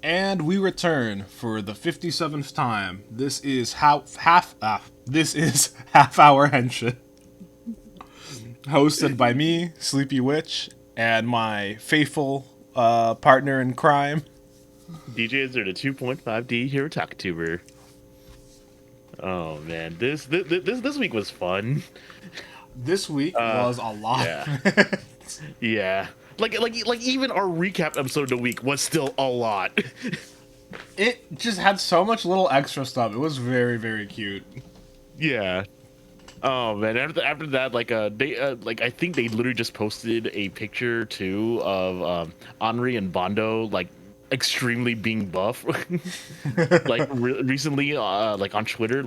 And we return for the 57th time. This is this is Half Hour Henshin, hosted by me, Sleepy Witch, and my faithful partner in crime. DJ Azure, the 2.5D hero tuber. Oh man, this week was fun. This week was a lot. Yeah. Yeah. Like even our recap episode of the week was still a lot. It just had so much little extra stuff. It was very, very cute. Yeah. Oh man, after that, they I think they literally just posted a picture too of Henri and Bondo extremely being buff, recently, on Twitter.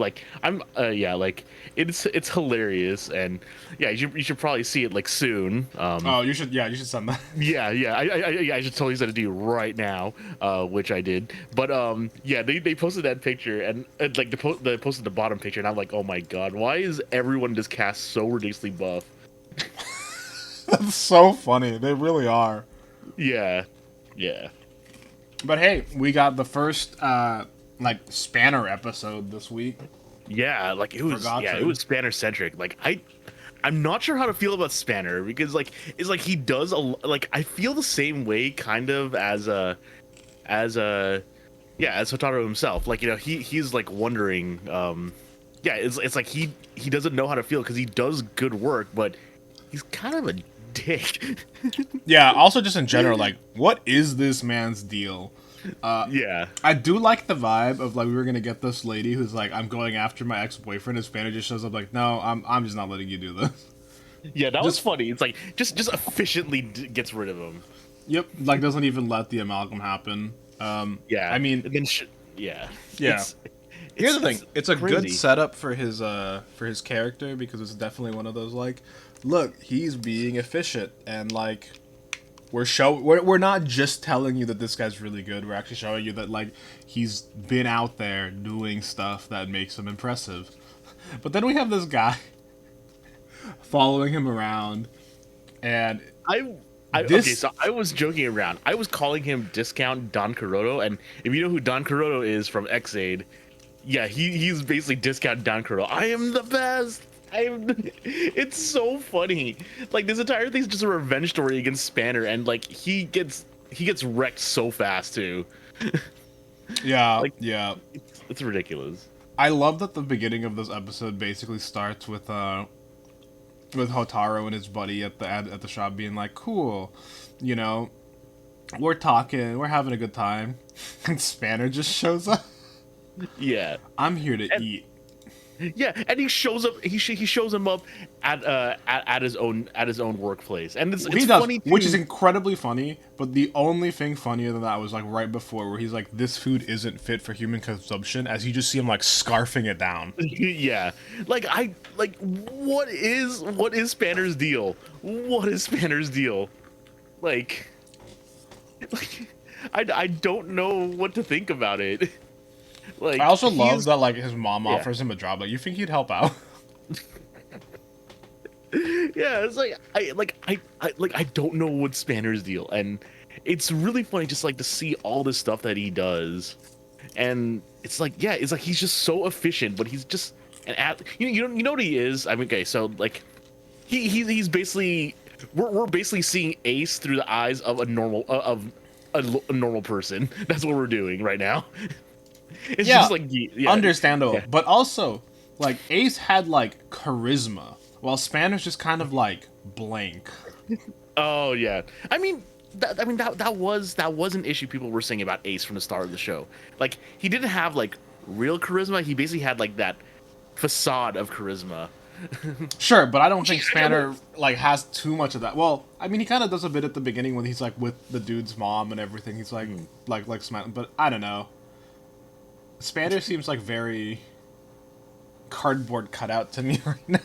It's hilarious, and yeah, you should probably see it soon. Oh, you should send that. I should totally send it to you right now, which I did. But yeah, they posted that picture, and they posted the bottom picture, and I'm like, oh my god, why is everyone in this cast so ridiculously buff? That's so funny. They really are. Yeah. But hey, we got the first Spanner episode this week. Yeah, it was Spanner centric. I'm not sure how to feel about Spanner because he does I feel the same way kind of as Hotaru himself. He's wondering it's like he doesn't know how to feel because he does good work, but he's kind of a dick. Yeah, also just in general, what is this man's deal? Yeah. I do like the vibe of we were gonna get this lady who's like, I'm going after my ex-boyfriend, and Spanner just shows up no, I'm just not letting you do this. Yeah, that was funny. It's just efficiently gets rid of him. Yep, doesn't even let the amalgam happen. Yeah. I mean, and then yeah. Here's the thing. It's a crazy. good setup for his character because it's definitely one of those look, he's being efficient and we're not just telling you that this guy's really good. We're actually showing you that he's been out there doing stuff that makes him impressive. But then we have this guy following him around, and okay, so I was joking around. I was calling him Discount Don Kuroto, and if you know who Don Kuroto is from X-Aid, yeah, he's basically Discount Don Kuroto. I am the best. It's so funny. This entire thing's just a revenge story against Spanner, and he gets wrecked so fast too. Yeah, yeah. It's ridiculous. I love that the beginning of this episode basically starts with Hotaru and his buddy at the shop being like, cool, we're talking, we're having a good time, and Spanner just shows up. Yeah, I'm here to eat. Yeah, and he shows up. He shows him up at his own workplace, and it's funny too. Which is incredibly funny. But the only thing funnier than that was right before, where he's like, "This food isn't fit for human consumption," as you just see him scarfing it down. Yeah, what is Spanner's deal? What is Spanner's deal? I don't know what to think about it. I also love that his mom offers him a job. You think he'd help out? Yeah, it's I don't know what Spanner's deal, and it's really funny just to see all this stuff that he does, and it's he's just so efficient, but he's just you know what he is. I mean, okay, so he's basically we're basically seeing Ace through the eyes of a normal person. That's what we're doing right now. It's just understandable. Yeah. But also, Ace had charisma, while Spanner's just kind of blank. Oh yeah, that was an issue people were saying about Ace from the start of the show. He didn't have real charisma. He basically had that facade of charisma. Sure, but I don't think Spanner has too much of that. Well, I mean, he kind of does a bit at the beginning when he's with the dude's mom and everything. He's smiling, but I don't know. Spanner seems very cardboard cutout to me right now.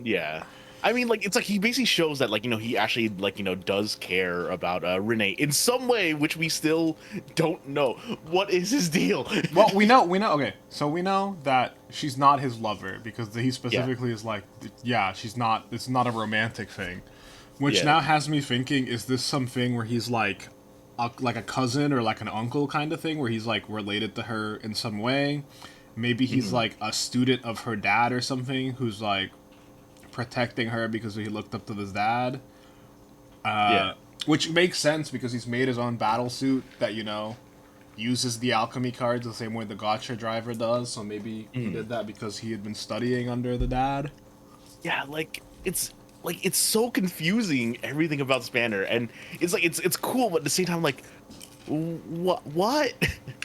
Yeah. I mean, it's he basically shows that, he actually, does care about Renee in some way, which we still don't know. What is his deal? Well, we know, okay, so we know that she's not his lover, because he specifically is she's not, it's not a romantic thing. Which now has me thinking, is this something where he's like a cousin or like an uncle kind of thing, where he's like related to her in some way. Maybe he's like a student of her dad or something, who's like protecting her because he looked up to his dad. Yeah. Which makes sense because he's made his own battle suit that uses the alchemy cards the same way the gotcha driver does. So maybe he did that because he had been studying under the dad. Yeah, it's so confusing, everything about Spanner, and it's cool, but at the same time, like, what?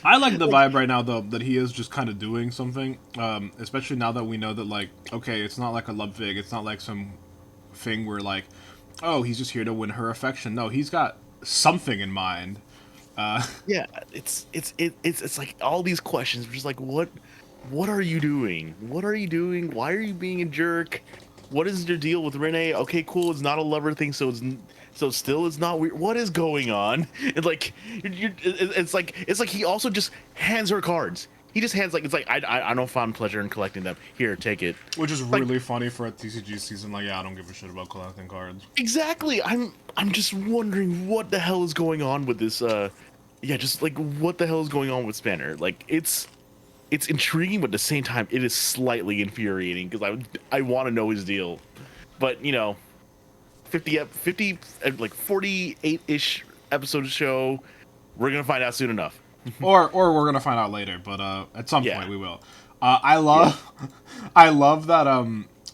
I like the vibe right now though that he is just kind of doing something, especially now that we know that, like, okay, it's not like a love fig, it's not like some thing where like, oh, he's just here to win her affection. No, he's got something in mind. Yeah, it's like all these questions, just like, what are you doing? What are you doing? Why are you being a jerk? What is your deal with Renee? Okay, cool. It's not a lover thing, so still it's not weird. What is going on? It's like it's like he also just hands her cards. He just hands, like, it's like, I don't find pleasure in collecting them. Here, take it. Which is Like, really funny for a TCG season. Like, yeah, I don't give a shit about collecting cards. exactly. I'm just wondering what the hell is going on with this. Yeah, just like what the hell is going on with Spanner? Like, it's intriguing, but at the same time, it is slightly infuriating because I want to know his deal. But 50 like 48-ish episode show, we're gonna find out soon enough. or we're gonna find out later, but at some Yeah. point we will. I love, I love that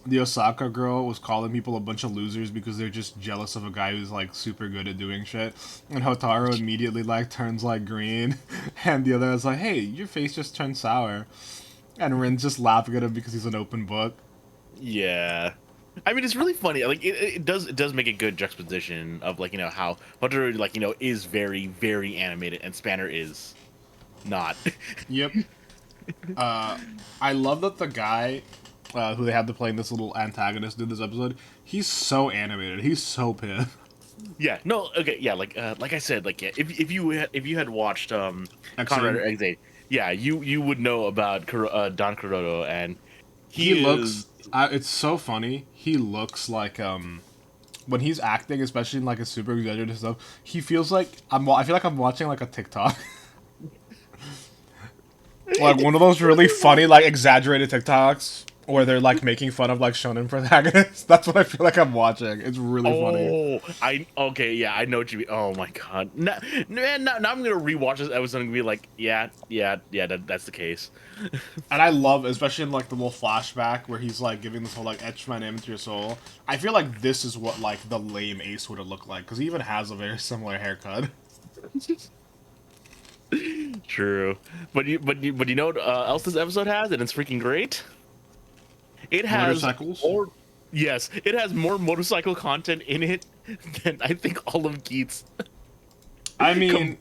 the Osaka girl was calling people a bunch of losers because they're just jealous of a guy who's like super good at doing shit, and Hotaru immediately like turns like green, and the other is like, hey, your face just turned sour, and Rin's just laughing at him because he's an open book. Yeah. I mean, it's really funny. Like, it does make a good juxtaposition of, like, how Hunter, like, is very, very animated, and Spanner is not. Yep. I love that the guy who they had to play in this little antagonist in this episode, he's so animated. He's so pissed. Yeah. No. Okay. Yeah. Like I said, like, yeah, if you had watched Conrad or X8, yeah, you would know about Don Kuroto, and he looks. It's so funny. He looks like when he's acting, especially in like a super exaggerated stuff. He feels like I feel like I'm watching like a TikTok. Like one of those really funny, like, exaggerated TikToks where they're like making fun of like shonen protagonists. That's what I feel like I'm watching. It's really funny. Okay, yeah, I know what you mean. Oh my god, now I'm gonna rewatch this episode and be like, yeah, that's the case. And I love, especially in like the little flashback where he's like giving this whole like etch my name into your soul. I feel like this is what like the lame Ace would have looked like because he even has a very similar haircut. True, but you know what else this episode has, and it's freaking great. It has Motorcycles? Yes, it has more motorcycle content in it than I think all of Geats. I mean,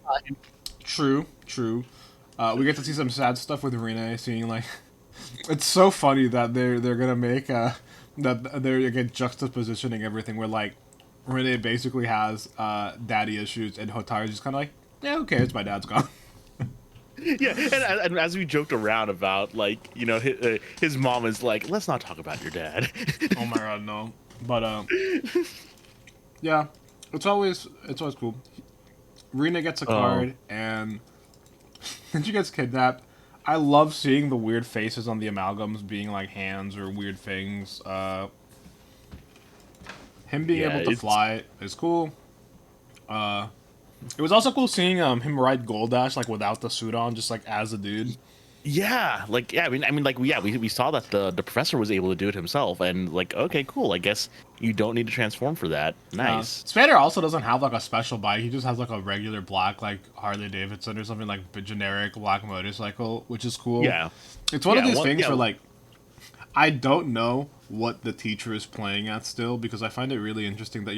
true. We get to see some sad stuff with Rene, seeing like it's so funny that they're gonna make that they're again juxtapositioning everything where like Rene basically has daddy issues and Hotaru's just kind of like, yeah, who cares? My dad's gone. Yeah, and as we joked around about, like, his mom is like, let's not talk about your dad. Oh my god, no. But yeah, it's always cool. Rena gets a card and then she gets kidnapped. I love seeing the weird faces on the amalgams being like hands or weird things. Him being able to fly is cool. It was also cool seeing him ride Gold Dash like without the suit on, just like as a dude. Yeah, like, yeah, I mean, like, yeah, we saw that the professor was able to do it himself, and like, okay, cool. I guess you don't need to transform for that. Nice. Spader also doesn't have like a special bike. He just has like a regular black like Harley Davidson or something, like a generic black motorcycle, which is cool. Yeah, it's one of these things where like I don't know what the teacher is playing at still because I find it really interesting that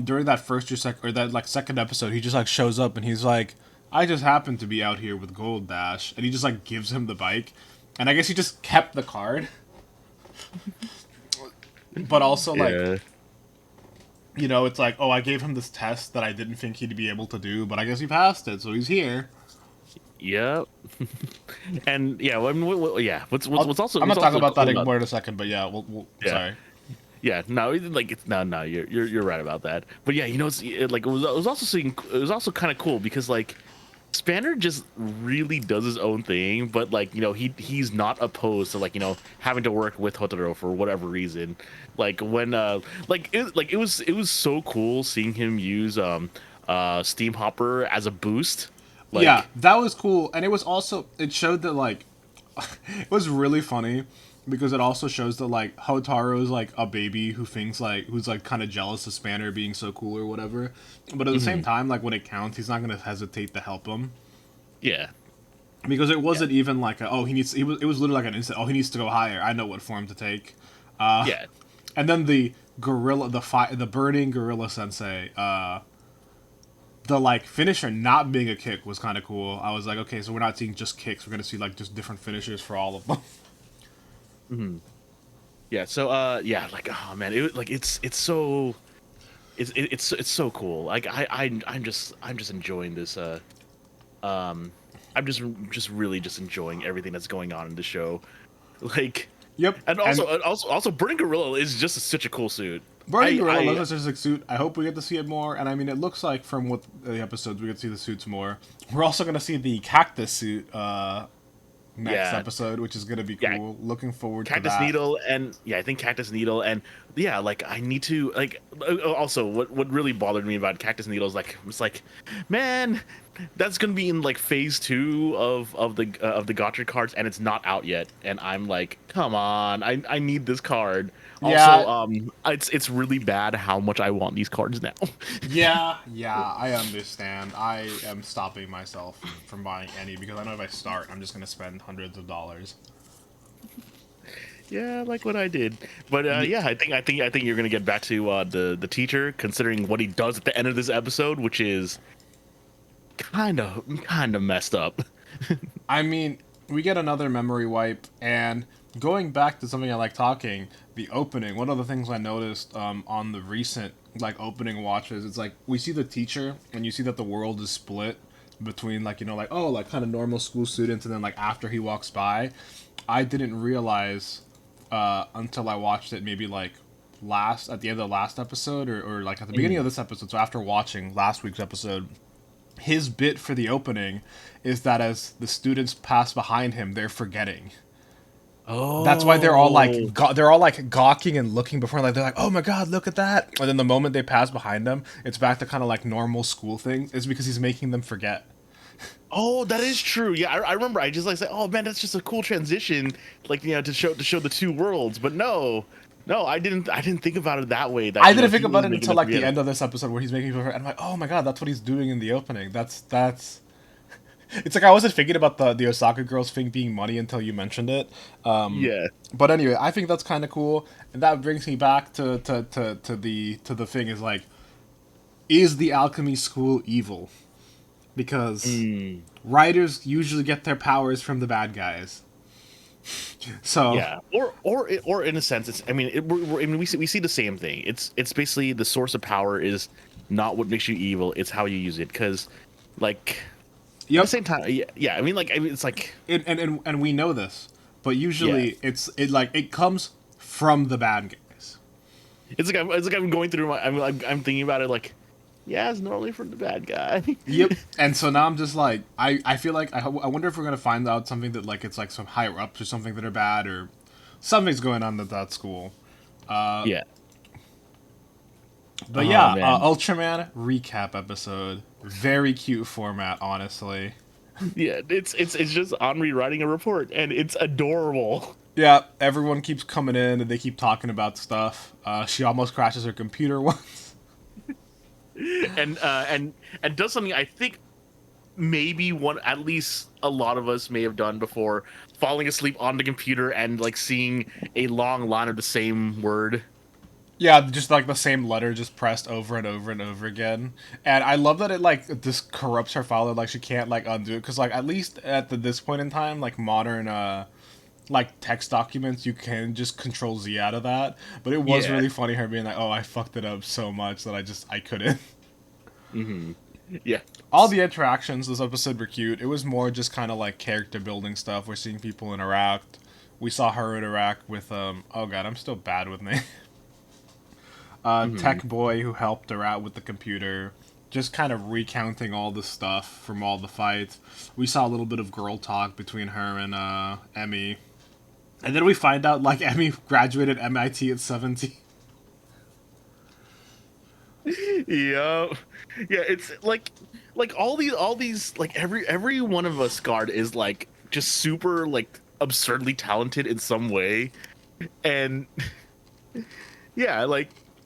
during that first or second episode, he just like shows up and he's like, I just happened to be out here with Gold Dash, and he just like gives him the bike, and I guess he just kept the card. But also like, it's like, oh, I gave him this test that I didn't think he'd be able to do, but I guess he passed it, so he's here. Yep. And yeah, yeah. What's also? I'm gonna talk about that more in a second, but yeah, we'll yeah. Sorry. Yeah, no, like it's no, you're right about that. But yeah, like it was also kind of cool because like Spanner just really does his own thing, but like he's not opposed to like having to work with Hotaro for whatever reason. Like when it was so cool seeing him use Steam Hopper as a boost. Yeah, Like that was cool, and it showed that like it was really funny because it also shows that like Hotaro's like a baby who thinks like who's like kind of jealous of Spanner being so cool or whatever, but at the same mhm, time like when it counts he's not gonna hesitate to help him yeah, because it yeah, wasn't even like it was literally like an instant he needs to go higher, I know what form to take. yeah. And then the gorilla the burning gorilla sensei the like finisher not being a kick was kind of cool. I was like, okay, so we're not seeing just kicks, we're gonna see like just different finishers for all of them. Mhm. Yeah, so yeah, like oh man, it like it's so it's so cool. Like I'm just enjoying this um I'm just really just enjoying everything that's going on in the show. Like Yep. and And also Burning Gorilla is just such a cool suit. Burning Gorilla I looks like a suit. I hope we get to see it more. And I mean, it looks like from what the episodes we get to see the suits more. We're also going to see the cactus suit next yeah, episode, which is going to be yeah, cool. Looking forward to Cactus that. Needle and yeah, I think Cactus Needle and yeah, like I need to like also what really bothered me about Cactus Needle is like it's like man, that's gonna be in like phase 2 of the Gotcha cards and it's not out yet and I'm like come on I need this card. Also Yeah, it's really bad how much I want these cards now. yeah, I understand. I am stopping myself from buying any because I know if I start, I'm just going to spend hundreds of dollars. Yeah, like what I did. But yeah, I think you're gonna get back to the teacher, considering what he does at the end of this episode, which is kind of messed up. I mean, we get another memory wipe, and going back to something I like talking, the opening. One of the things I noticed on the recent like opening watches, it's like we see the teacher, and you see that the world is split between like like oh like kind of normal school students, and then like after he walks by, I didn't realize until I watched it maybe like last at the end of the last episode or like at the beginning of Mhm. this episode. So after watching last week's episode his bit for the opening is that as the students pass behind him, they're forgetting. That's why they're all like Oh, they're all like gawking and looking before like they're like, oh my god, look at that. And then the moment they pass behind him, it's back to kind of like normal school things. It's because he's making them forget. oh, that is true. Yeah, I remember. I just like say, oh man, that's just a cool transition, like to show the two worlds. But no, no, I didn't think about it that way. That I didn't think he about was it making until them like the forget it. end of this episode where he's making people forget. I'm like, oh my god, that's what he's doing in the opening. That's it's like I wasn't thinking about the Osaka girls thing being money until you mentioned it. Yeah. But anyway, I think that's kind of cool, and that brings me back to the thing is like, is the alchemy school evil? Because Mm. writers usually get their powers from the bad guys. So Yeah, or in a sense, it's. I mean, I mean, we see the same thing. It's basically the source of power is not what makes you evil. It's how you use it. Because, like, at the yep, same time, yeah, yeah. I mean, it's like, and we know this, but yeah, usually it comes from the bad guys. it's like I'm going through my. I'm thinking about it like, yeah, it's normally from the bad guy. Yep. And so now I'm just like, I feel like I wonder if we're gonna find out something that like it's like some higher ups or something that are bad or something's going on at that school. Yeah. But Oh yeah, man. Ultraman recap episode, very cute format, honestly. Yeah. It's just Henri writing a report, and it's adorable. Yeah, everyone keeps coming in and they keep talking about stuff. She almost crashes her computer once. And does something I think maybe one at least a lot of us may have done before, falling asleep on the computer and like seeing a long line of the same word. Yeah, just like the same letter just pressed over and over and over again. And I love that it like just corrupts her file. Like she can't like undo it because like at least at this point in time, like modern like text documents, you can just control Z out of that. But it was Yeah. really funny her being like, "Oh, I fucked it up so much that I couldn't." Hmm. Yeah. All the interactions this episode were cute. It was more just kind of like character building stuff. We're seeing people interact. We saw her interact with oh god, I'm still bad with names. Tech boy who helped her out with the computer, just kind of recounting all the stuff from all the fights. We saw a little bit of girl talk between her and Emmy, and then we find out like Emmy graduated MIT at 17. Yeah, yeah. It's like all these like every one of us guard is like just super like absurdly talented in some way, and yeah,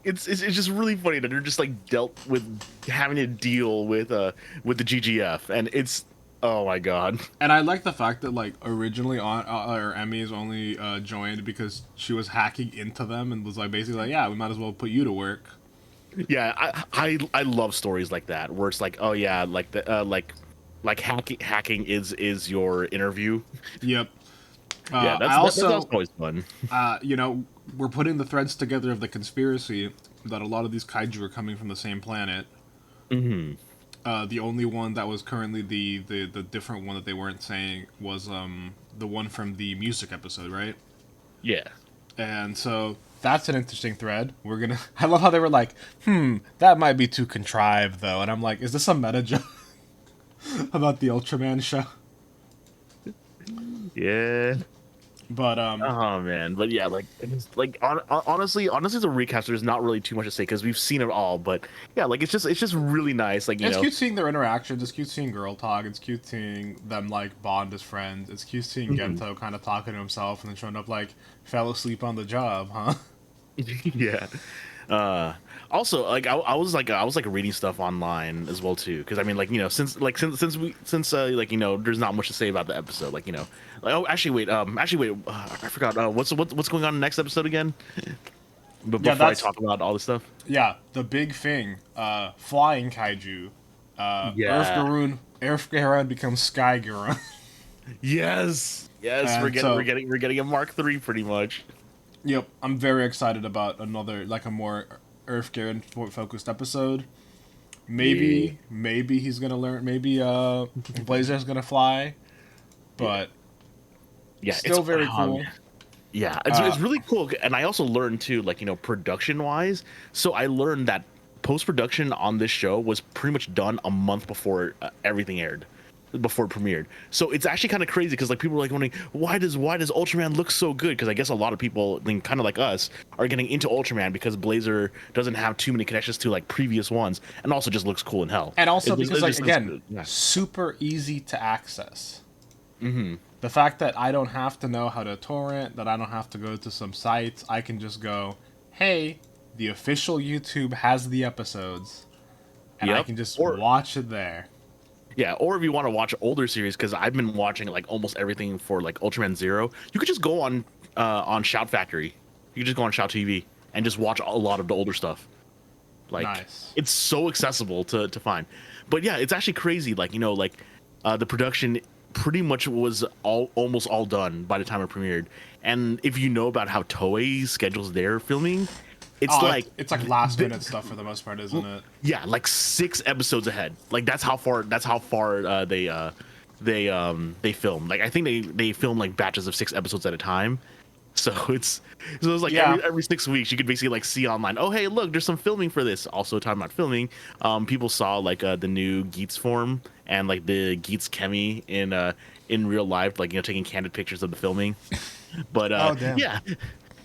it's just really funny that they're just like dealt with having to deal with the GGF, and it's oh my god. And I like the fact that like originally on or Emmy's only joined because she was hacking into them and was like basically like, yeah, we might as well put you to work. Yeah, I love stories like that where it's like, oh yeah, like the like hacking is your interview. Yep. Yeah, I also that's always fun. you know, we're putting the threads together of the conspiracy that a lot of these kaiju are coming from the same planet. Hmm. The only one that was currently the different one that they weren't saying was the one from the music episode, right? Yeah. And so that's an interesting thread. We're gonna. I love how they were like, that might be too contrived though, and I'm like, is this a meta joke about the Ultraman show? Yeah. But Oh man, but yeah, honestly, the recast there's not really too much to say because we've seen it all. But yeah, like it's just really nice. Like it's cute seeing their interactions. It's cute seeing girl talk. It's cute seeing them like bond as friends. It's cute seeing Gento kind of talking to himself and then showing up like fell asleep on the job, huh? yeah. Also, like I was like reading stuff online as well too, because I mean, like since like there's not much to say about the episode, like like oh actually wait, I forgot what's going on in the next episode again. But Yeah, before I talk about all this stuff, yeah, the big thing, flying kaiju, yeah, Earth Garun becomes Sky Garun. yes, And we're getting a Mark III pretty much. Yep, I'm very excited about another like a more Earth Garun focused episode. Maybe he's gonna learn. Maybe Blazer's gonna fly, but yeah, still very cool. Yeah, it's really cool, and I also learned too, like production wise. So I learned that post production on this show was pretty much done a month before everything aired, before it premiered. So it's actually kind of crazy because like people are like wondering why does Ultraman look so good? Because I guess a lot of people, kind of like us, are getting into Ultraman because Blazer doesn't have too many connections to like previous ones, and also just looks cool in hell. And also because like again, super easy to access. Mm-hmm. The fact that I don't have to know how to torrent, that I don't have to go to some sites, I can just go, hey, the official YouTube has the episodes, and I can just watch it there. Yeah, or if you want to watch older series, because I've been watching like almost everything for like Ultraman Zero, you could just go on Shout Factory. You could just go on Shout TV and just watch a lot of the older stuff. Like Nice. It's so accessible to find. But yeah, it's actually crazy. Like the production pretty much was almost all done by the time it premiered. And if you know about how Toei schedules their filming, it's like last minute stuff for the most part, isn't it? Yeah, like 6 episodes ahead. Like that's how far they film. Like I think they film like batches of 6 episodes at a time. So it's like every 6 weeks you could basically like see online, oh hey look, there's some filming for this. Also talking about filming, people saw like the new Geats form and like the Geats Chemi in real life, like taking candid pictures of the filming. But yeah.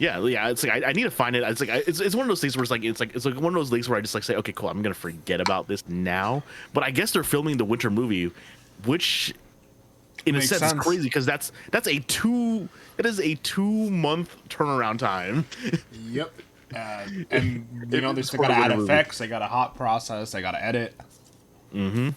It's like I need to find it. It's like it's one of those things where it's like one of those leaks where I just like say, okay, cool, I'm gonna forget about this now. But I guess they're filming the winter movie, which in a sense is crazy because that's a 2-month turnaround time. Yep. And they still gotta add effects. They gotta hot process. They gotta edit. Mm-hmm.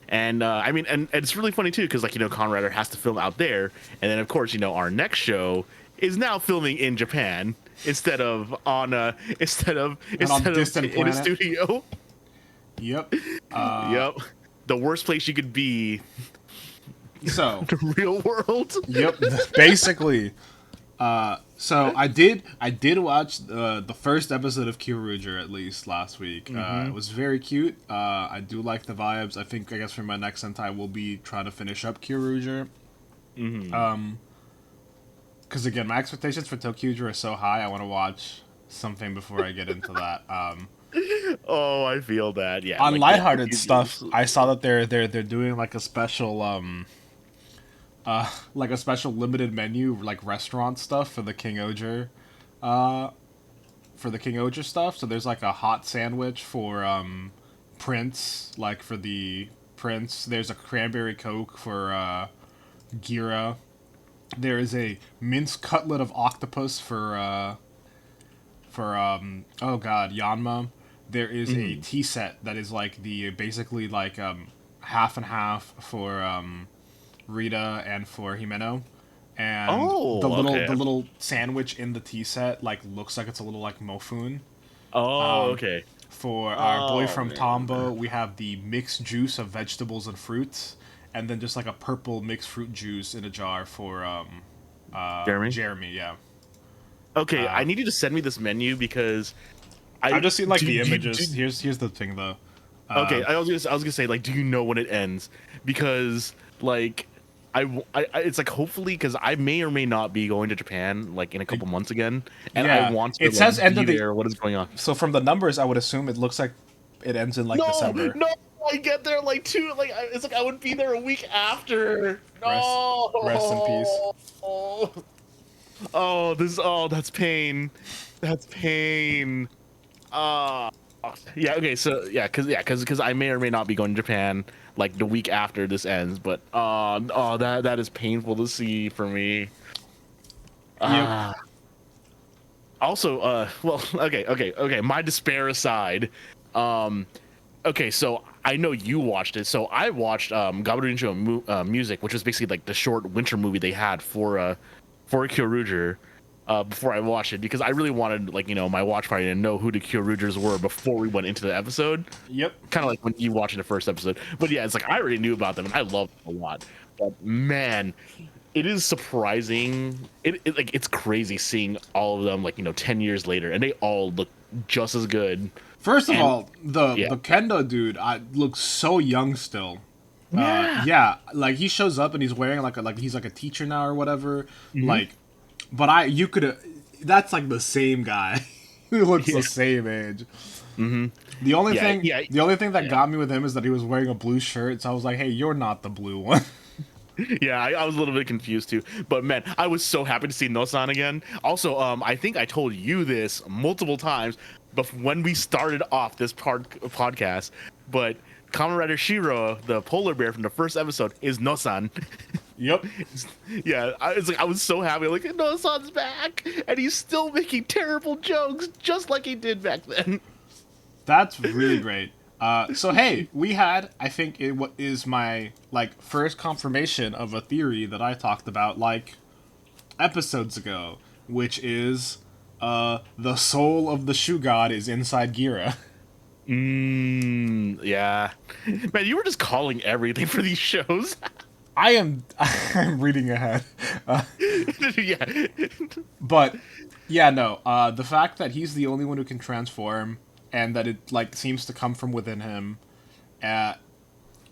And I mean, and it's really funny too because like Conrader has to film out there, and then of course our next show is now filming in Japan instead of in a studio. Yep. Yep. The worst place you could be. So the real world. Yep. Basically. So I did watch the first episode of Kyuruger at least last week. It was very cute. I do like the vibes. I guess for my next Sentai we'll be trying to finish up Kyuruger. Mm-hmm. Because again, my expectations for Tokyuger are so high. I want to watch something before I get into that. Oh, I feel that. Yeah, On like lighthearted stuff, I saw that they're doing like a special like a special limited menu like restaurant stuff for the Kingohger stuff. So there's like a hot sandwich for Prince, like for the Prince. There's a cranberry coke for Gira. There is a minced cutlet of octopus for oh god, Yanma. There is a mhm. tea set that is like the basically like half and half for Rita and for Himeno. And Oh, the okay. little sandwich in the tea set like looks like it's a little like mofun. Oh, Um, okay. for our boy Oh from man. Tombo, we have the mixed juice of vegetables and fruits, and then just like a purple mixed fruit juice in a jar for Jeremy. Jeremy. Yeah, Okay, uh, I need you to send me this menu because I've I just seen like do the you images. do. Here's the thing though. Okay, Uh, I was gonna say like, do you know when it ends? Because like, it's like hopefully because I may or may not be going to Japan like in a couple months again, and I yeah, want to it says like end be of the. there. What is going on? So from the numbers, I would assume it looks like it ends in like No, December. no, I get there like two, like it's like I would be there a week after. Rest, rest in peace. No. Oh, that's pain. That's pain. Uh yeah, okay, so because I may or may not be going to Japan like the week after this ends, but that is painful to see for me. Yep. Uh also well okay, my despair aside, um okay, so I know you watched it. So I watched Gaburincho Music, which was basically like the short winter movie they had for Kyoruger before I watched it because I really wanted like my watch party to know who the Kyurugers were before we went into the episode. Yep. Kind of like when you watched the first episode. But yeah, it's like I already knew about them and I loved them a lot. But man, it is surprising. Like it's crazy seeing all of them like 10 years later and they all look just as good. First of And all, yeah. the Kendo dude, looks so young still. Yeah. Yeah, like he shows up and he's wearing like he's like a teacher now or whatever. Hmm. Like, but you could that's like the same guy. He looks Yeah. the same age. Hmm. Yeah. Yeah. The only thing that Yeah. got me with him is that he was wearing a blue shirt. So I was like, hey, you're not the blue one. Yeah, I was a little bit confused too, but man, I was so happy to see Nosan again. Also, I think I told you this multiple times, but when we started off this podcast, but Kamen Rider Shiro, the polar bear from the first episode, is Nosan. Yep. Yeah, it's like I was so happy, like Nosan's back, and he's still making terrible jokes, just like he did back then. That's really great. So hey, we had I think it is my like first confirmation of a theory that I talked about like episodes ago, which is the soul of the shoe god is inside Gira. Yeah, man, you were just calling everything for these shows. I am I'm reading ahead. Yeah. But yeah, no. The fact that he's the only one who can transform and that it like seems to come from within him,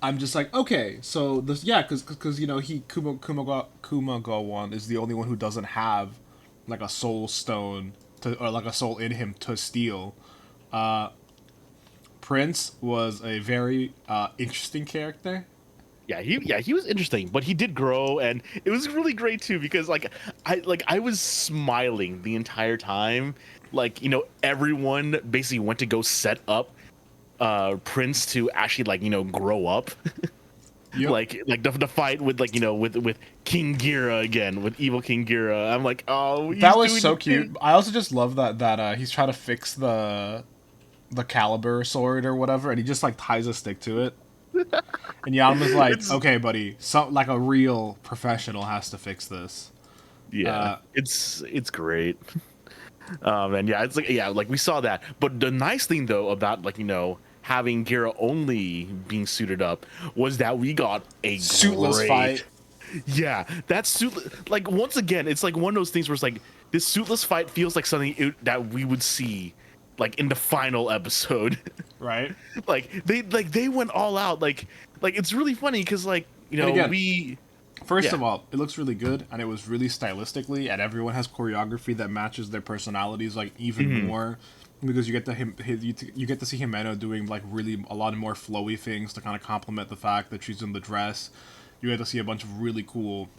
I'm just like, okay, so this yeah, because he Kumago one is the only one who doesn't have like a soul stone to or like a soul in him to steal. Prince was a very interesting character. He was interesting, but he did grow, and it was really great too because I was smiling the entire time. Like everyone basically went to go set up Prince to actually grow up. Yep. like the fight with with King Gira again with evil King Gira. I'm like, oh, he's That was doing so the cute. thing. I also just love that he's trying to fix the caliber sword or whatever, and he just like ties a stick to it. And Yanma's like, It's okay, buddy, some like a real professional has to fix this. yeah, Uh, it's great. And yeah, it's like we saw that. But the nice thing though about having Gira only being suited up was that we got a Suitless great fight. yeah, that suit like once again, it's like one of those things where it's like this suitless fight feels like something that we would see like in the final episode. Right? Like they went all out like it's really funny because And again, we First Yeah. of all, it looks really good, and it was really stylistically, and everyone has choreography that matches their personalities like even more, because you get to you get to see Himeno doing like really a lot more flowy things to kind of complement the fact that she's in the dress. You get to see a bunch of really cool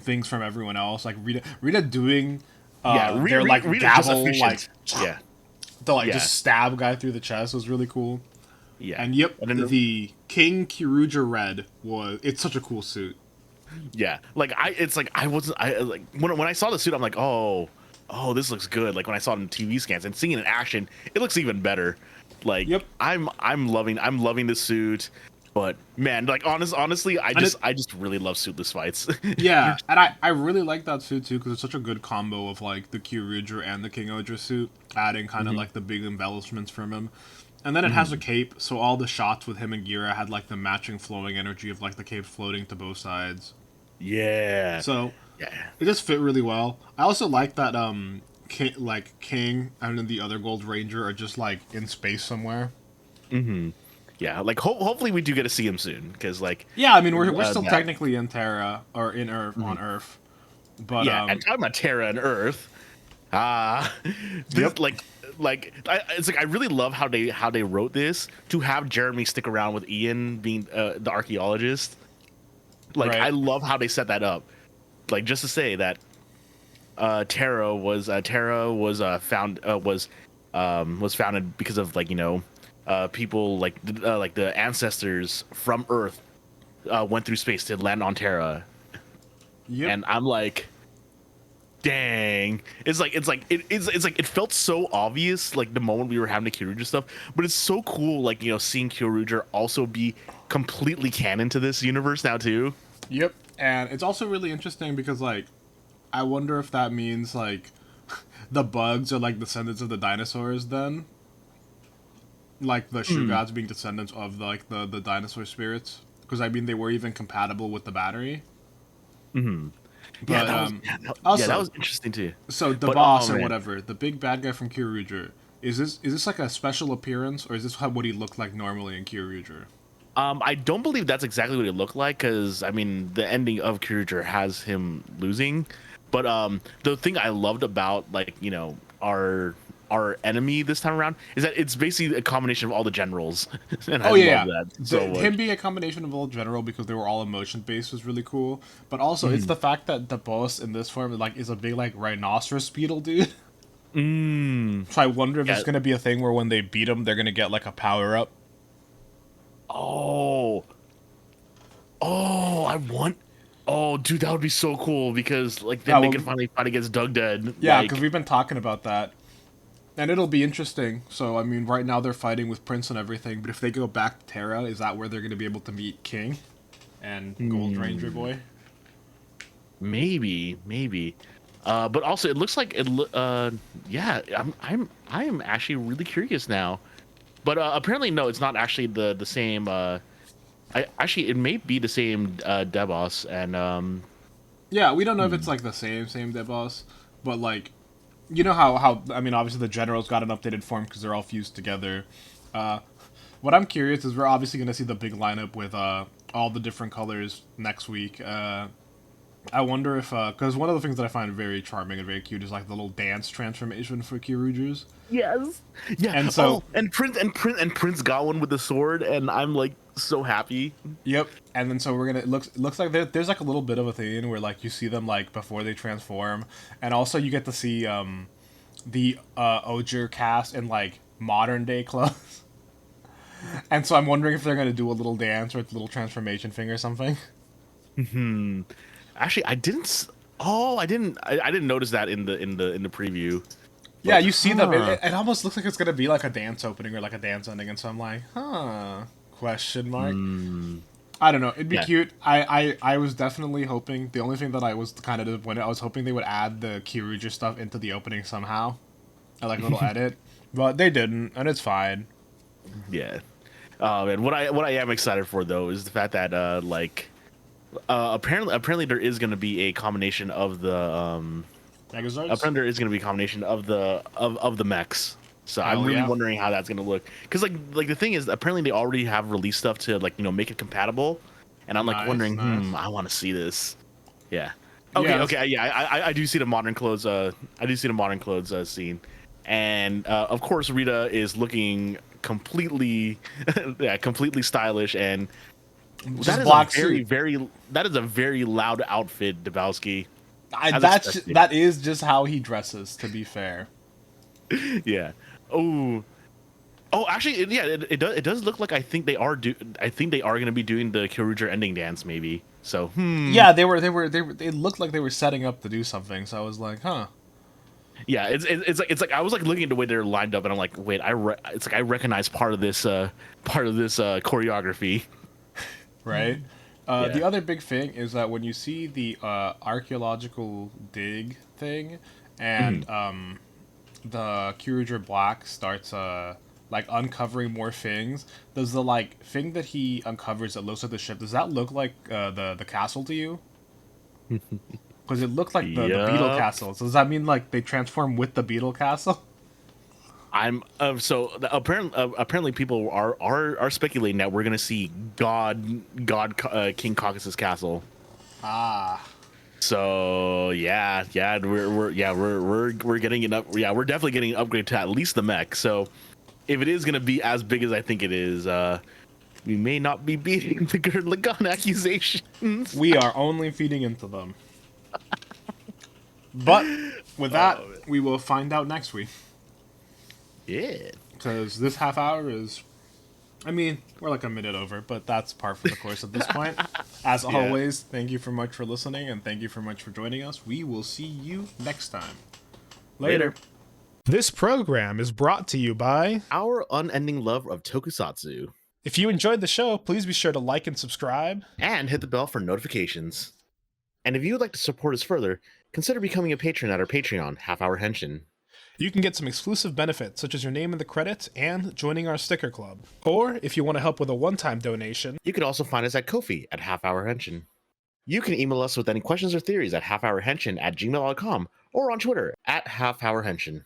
things from everyone else, like Rita doing Yeah, their like Rita's just gavel like efficient. Yeah, to like yeah, just stab guy through the chest was really cool. yeah. And yep, And then the King Kyuruja Red was it's such a cool suit. yeah, like it's like I wasn't, I like when I saw the suit, I'm like, oh, this looks good. Like when I saw it in TV scans and seeing it in action, it looks even better. Like Yep. I'm loving the suit, but man, like honestly, I just really love suitless fights. Yeah, and I really like that suit too because it's such a good combo of like the Kyuruja and the Kingohger suit, adding kind of Mhm. like the big embellishments from him. And then it has a cape, so all the shots with him and Gira had like the matching flowing energy of like the cape floating to both sides. Yeah, So yeah. it just fit really well. I also like that King and then the other Gold Ranger are just like in space somewhere. hmm Yeah, like hopefully we do get to see him soon because like Yeah, I mean we're still that technically in Terra or in Earth on Earth, but yeah, and talking about Terra and Earth, ah, yep. this it's like I really love how they wrote this to have Jeremy stick around with Ian being the archaeologist. Like I Right. love how they set that up. Like just to say that Terra was founded because of like people like the ancestors from Earth went through space to land on Terra, Yep. and I'm like, dang, it's like it felt so obvious like the moment we were having the Kyoryuger stuff, but it's so cool like seeing Kyoryuger also be completely canon to this universe now too. Yep. And it's also really interesting because like I wonder if that means like the bugs are like descendants of the dinosaurs then, like the shoe Mm. gods being descendants of the dinosaur spirits. Because I mean they were even compatible with the battery. Hmm. Yeah, But that also was interesting too. so the But boss oh or man, whatever, the big bad guy from Kyoryuger, is this like a special appearance or is this how what he looked like normally in Kyoryuger? I don't believe that's exactly what it looked like because I mean the ending of Kruger has him losing, but the thing I loved about like our enemy this time around is that it's basically a combination of all the generals, and I Oh yeah, love yeah. that so Him much. being a combination of all general because they were all emotion based was really cool. But also, it's Mm. the fact that the boss in this form like is a big like rhinoceros beetle dude. Mm. So I wonder if Yeah. it's gonna be a thing where when they beat him, they're gonna get like a power up. Oh. Oh, I want. Oh, dude, that would be so cool because like Yeah, then they well, can finally fight against Doug Dead. yeah, because Like, we've been talking about that, and it'll be interesting. So I mean, right now they're fighting with Prince and everything, but if they go back to Terra, is that where they're gonna be able to meet King and Gold Ranger hmm, Boy? maybe. But also it looks like yeah, I am actually really curious now. But apparently no, it's not actually the same I actually it may be the same Devos and Yeah, we don't know if it's hmm, like the same dead boss, but like you know how I mean obviously the generals got an updated form because they're all fused together. Uh, what I'm curious is we're obviously gonna see the big lineup with all the different colors next week. I wonder if because one of the things that I find very charming and very cute is like the little dance transformation for Kyurujus, yes. Yeah. and so Oh, and Prince got one with the sword and I'm like so happy. yep, and then so we're gonna it looks like there's like a little bit of a thing where like you see them like before they transform, and also you get to see the Ogier cast in like modern day clothes. And so I'm wondering if they're gonna do a little dance or a little transformation thing or something. Hmm. Actually, I didn't oh, I didn't notice that in the preview. Yeah, But you see them. huh. It almost looks like it's gonna be like a dance opening or like a dance ending, and so I'm like, huh? Question mark. Hmm. I don't know. It'd be Yeah. cute. I was definitely hoping. The only thing that I was kind of disappointed, I was hoping they would add the Kyoryuger stuff into the opening somehow, like a little edit, but they didn't, and it's fine. Yeah. And what I am excited for though is the fact that apparently there is going to be a combination of the Megazords. apparently there is going to be a combination of the mechs. So I'm Hell really yeah. wondering how that's going to look because like the thing is apparently they already have released stuff to like make it compatible. and I'm like Nice, wondering, nice. I want to see this. Yeah. Okay, Yeah, okay, yeah, I do see the modern clothes. I do see the modern clothes scene, and of course Rita is looking completely, yeah, completely stylish, and that just is a black very, suit. very, that is a very loud outfit, Dabowski, as That's expected. that is just how he dresses. To be fair. Yeah. Oh. Oh, actually, yeah, it does look like I think they are going to be doing the Kyoruger ending dance, maybe. So, Yeah, they were. It looked like they were setting up to do something. So I was like, huh. yeah, it's like I was like looking at the way they're lined up, and I'm like, wait, it's like I recognize part of this choreography. Right. The Yeah. other big thing is that when you see the archaeological dig thing, Hmm. and the Kyuger Black starts like uncovering more things, does the like thing that he uncovers that looks like the ship, does that look like the castle to you? Because it looked like the beetle Yup. castle. So does that mean like they transform with the beetle castle? I'm apparently people are speculating that we're gonna see King Caucasus Castle. Ah. So yeah, we're getting it up. Yeah, we're definitely getting an upgrade to at least the mech. So if it is gonna be as big as I think it is, we may not be beating the Gurren Lagann accusations. We are only feeding into them. But with that, Oh man. we will find out next week. Yeah. Because this half hour is, I mean, we're like a minute over, but that's par for the course at this point. As Yeah. always, thank you for much for listening, and thank you for much for joining us. We will see you next time. Later. This program is brought to you by. Our unending love of Tokusatsu. If you enjoyed the show, please be sure to like and subscribe. And hit the bell for notifications. And if you would like to support us further, consider becoming a patron at our Patreon, Half Hour Henshin. You can get some exclusive benefits, such as your name in the credits and joining our sticker club. Or, if you want to help with a one-time donation, You can also find us at Ko-fi at Half Hour Henshin. You can email us with any questions or theories at halfhourhenshin@gmail.com or on Twitter at halfhourhenshin.